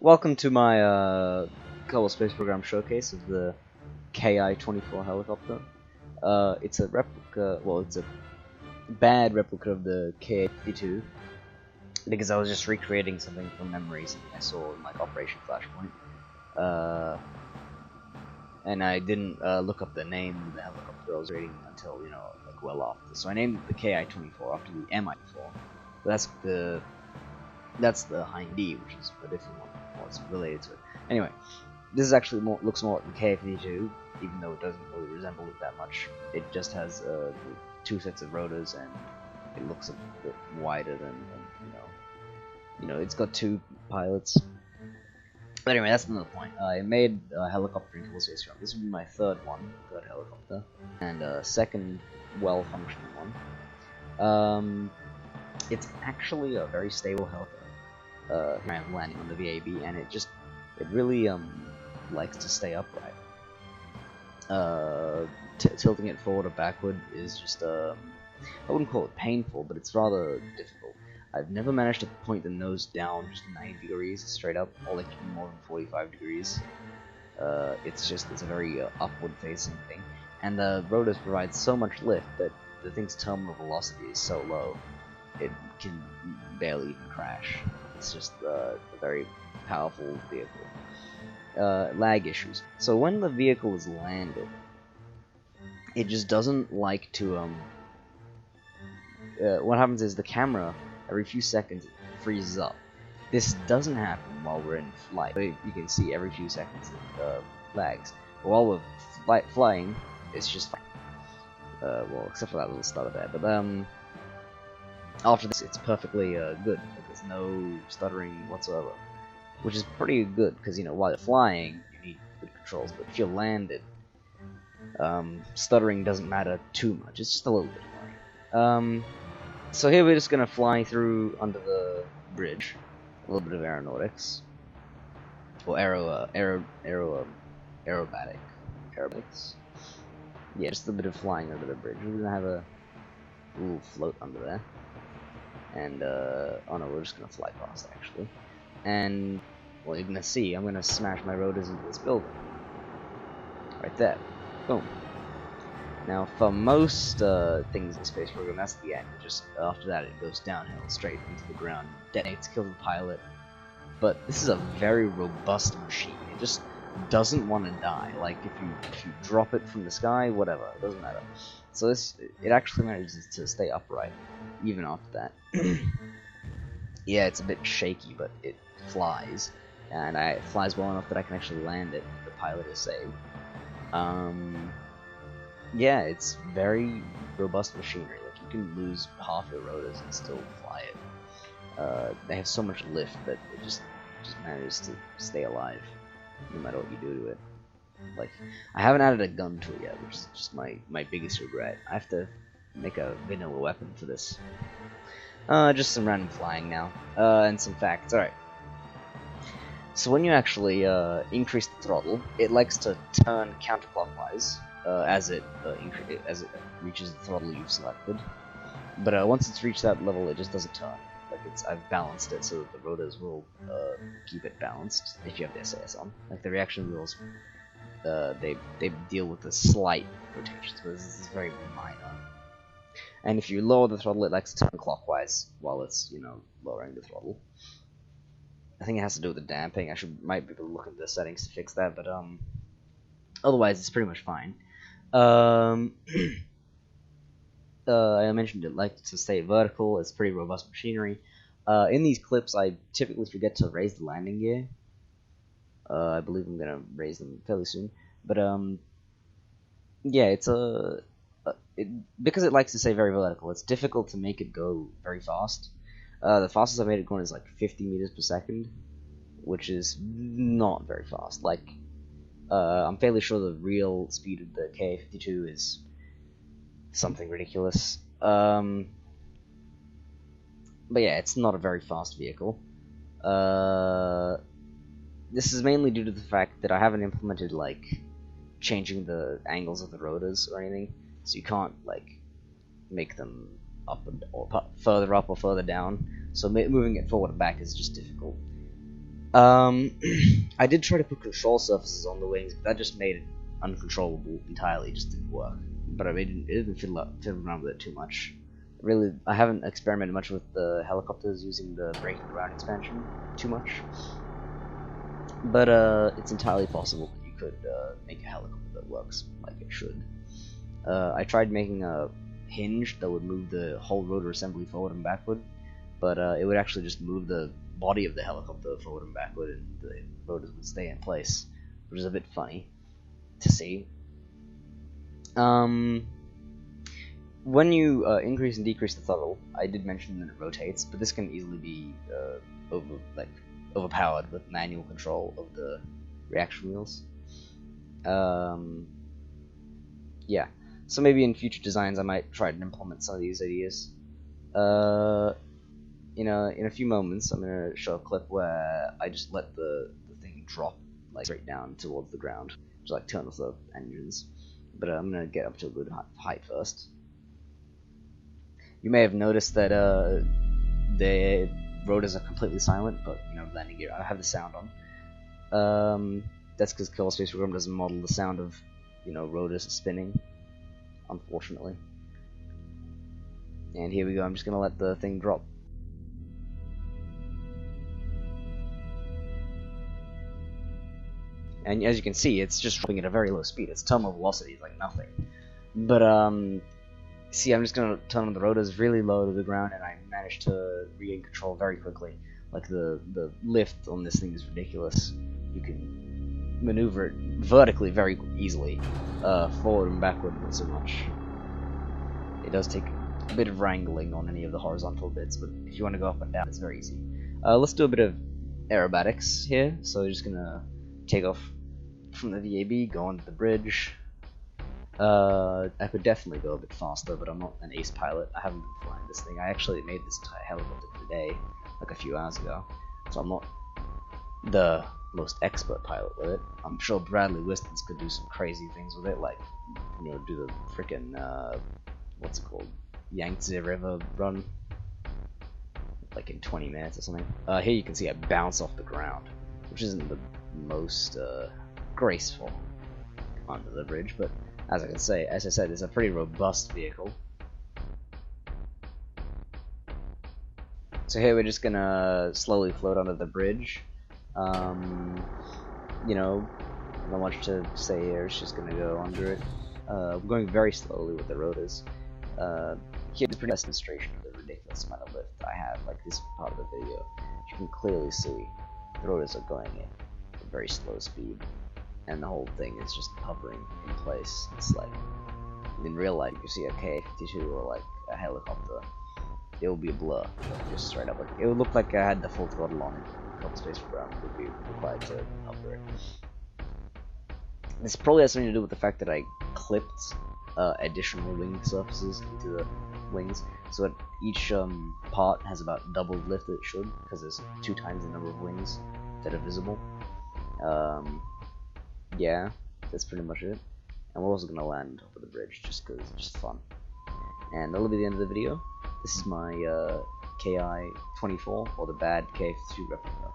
Welcome to my Kerbal Space Program showcase of the Ki-24 helicopter. It's a replica, well, it's a bad replica of the Ki-52 because I was just recreating something from memory, something I saw in like Operation Flashpoint. And I didn't look up the name of the helicopter I was reading until, you know, like well after. So I named it the Ki-24 after the Mi-4. But that's the Hind-D, which is a different one. Well, it's related to it. Anyway, this is actually looks more like the Ki-52, even though it doesn't really resemble it that much. It just has two sets of rotors, and it looks a bit wider than you know, it's got two pilots. But anyway, that's another point. I made a helicopter in Kerbal Space Program. This would be my third helicopter, and second well-functioning one. It's actually a very stable helicopter. Landing on the VAB, and it really likes to stay upright. Tilting it forward or backward is just I wouldn't call it painful, but it's rather difficult. I've never managed to point the nose down just 90 degrees straight up, or like more than 45 degrees. It's a very upward facing thing, and the rotors provide so much lift that the thing's terminal velocity is so low it can barely even crash. It's just a very powerful vehicle. Lag issues. So when the vehicle is landed, it just doesn't like to, what happens is the camera, every few seconds, freezes up. This doesn't happen while we're in flight. You can see every few seconds it lags. But while we're flying, it's just fine. Well, except for that little stutter there. But, after this, it's perfectly good. There's no stuttering whatsoever, which is pretty good because, you know, while you're flying, you need good controls. But if you're landed, stuttering doesn't matter too much. It's just a little bit annoying. So here we're just gonna fly through under the bridge, a little bit of aeronautics, or aerobatics. Yeah, just a bit of flying under the bridge. We're gonna have a little float under there. And, oh no, we're just gonna fly past, actually. And, well, you're gonna see, I'm gonna smash my rotors into this building. Right there. Boom. Now, for most, things in the space program, that's the end. Just, after that, it goes downhill, straight into the ground, detonates, kills the pilot. But this is a very robust machine. It just doesn't want to die. Like, if you drop it from the sky, whatever, it doesn't matter. So it actually manages to stay upright, even after that. Yeah, it's a bit shaky, but it flies, and it flies well enough that I can actually land it. The pilot is saved. Yeah, it's very robust machinery. Like, you can lose half your rotors and still fly it. They have so much lift that it just manages to stay alive, no matter what you do to it. Like, I haven't added a gun to it yet, which is just my biggest regret. I have to make a vanilla weapon for this. Just some random flying now, and some facts. Alright. So when you actually increase the throttle, it likes to turn counterclockwise as it reaches the throttle you've selected. But once it's reached that level, it just doesn't turn. Like, I've balanced it so that the rotors will keep it balanced if you have the SAS on. Like, the reaction wheels, they deal with the slight rotations, but this is very minor. And if you lower the throttle, it likes to turn clockwise while it's, you know, lowering the throttle. I think it has to do with the damping. I might be able to look at the settings to fix that, but otherwise it's pretty much fine. I mentioned it likes to stay vertical. It's pretty robust machinery. In these clips, I typically forget to raise the landing gear. I believe I'm gonna raise them fairly soon. But yeah, it's because it likes to stay very vertical, it's difficult to make it go very fast. The fastest I've made it going is like 50 meters per second, which is not very fast. Like, I'm fairly sure the real speed of the Ki-52 is something ridiculous. But yeah, it's not a very fast vehicle. This is mainly due to the fact that I haven't implemented, like, changing the angles of the rotors or anything. So you can't, like, make them or further up or further down. So moving it forward and back is just difficult. I did try to put control surfaces on the wings, but that just made it uncontrollable entirely. It just didn't work. But it didn't fiddle around with it too much. Really, I haven't experimented much with the helicopters using the breaking ground expansion too much. But it's entirely possible that you could make a helicopter that works like it should. I tried making a hinge that would move the whole rotor assembly forward and backward, but it would actually just move the body of the helicopter forward and backward, and the rotors would stay in place, which is a bit funny to see. When you increase and decrease the throttle, I did mention that it rotates, but this can easily be overpowered with manual control of the reaction wheels. Yeah, so maybe in future designs I might try to implement some of these ideas. In a few moments, I'm gonna show a clip where I just let the thing drop like straight down towards the ground, just like turn off the engines. But I'm gonna get up to a good height first. You may have noticed that the rotors are completely silent, but landing gear, I have the sound on. That's because Kerbal Space Program doesn't model the sound of rotors spinning, unfortunately. And here we go. I'm just gonna let the thing drop. And as you can see, it's just dropping at a very low speed. Its terminal velocity is like nothing. But see, I'm just gonna turn on the rotors really low to the ground, and I managed to regain control very quickly. Like the lift on this thing is ridiculous. You can maneuver it vertically very easily, forward and backward not so much. It does take a bit of wrangling on any of the horizontal bits, but if you want to go up and down, it's very easy. Let's do a bit of aerobatics here. So we're just gonna take off from the VAB, go onto the bridge. I could definitely go a bit faster, but I'm not an ace pilot. I haven't been flying this thing. I actually made this entire helicopter today, like a few hours ago, so I'm not the most expert pilot with it. I'm sure Bradley Wistons could do some crazy things with it, like do the freaking what's it called, Yangtze River run, like in 20 minutes or something. Here you can see I bounce off the ground, which isn't the most graceful onto the bridge, but as I said, it's a pretty robust vehicle. So here we're just gonna slowly float under the bridge. Not much to say here. It's just gonna go under it. We're going very slowly with the rotors. Here's a pretty nice demonstration of the ridiculous amount of lift I have. Like this part of the video, you can clearly see the rotors are going in at a very slow speed, and the whole thing is just hovering in place. It's like, in real life, if you see a Ki-24 or like a helicopter, it will be a blur, just straight up. Like, it would look like I had the full throttle on it. Kerbal Space Program would be required to hover it. This probably has something to do with the fact that I clipped additional wing surfaces into the wings, so that each part has about double the lift that it should, because there's 2 times the number of wings that are visible. Yeah, that's pretty much it. And we're also gonna land over the bridge just because it's just fun. And that'll be the end of the video. This is my Ki-24, or the bad KF2 replica.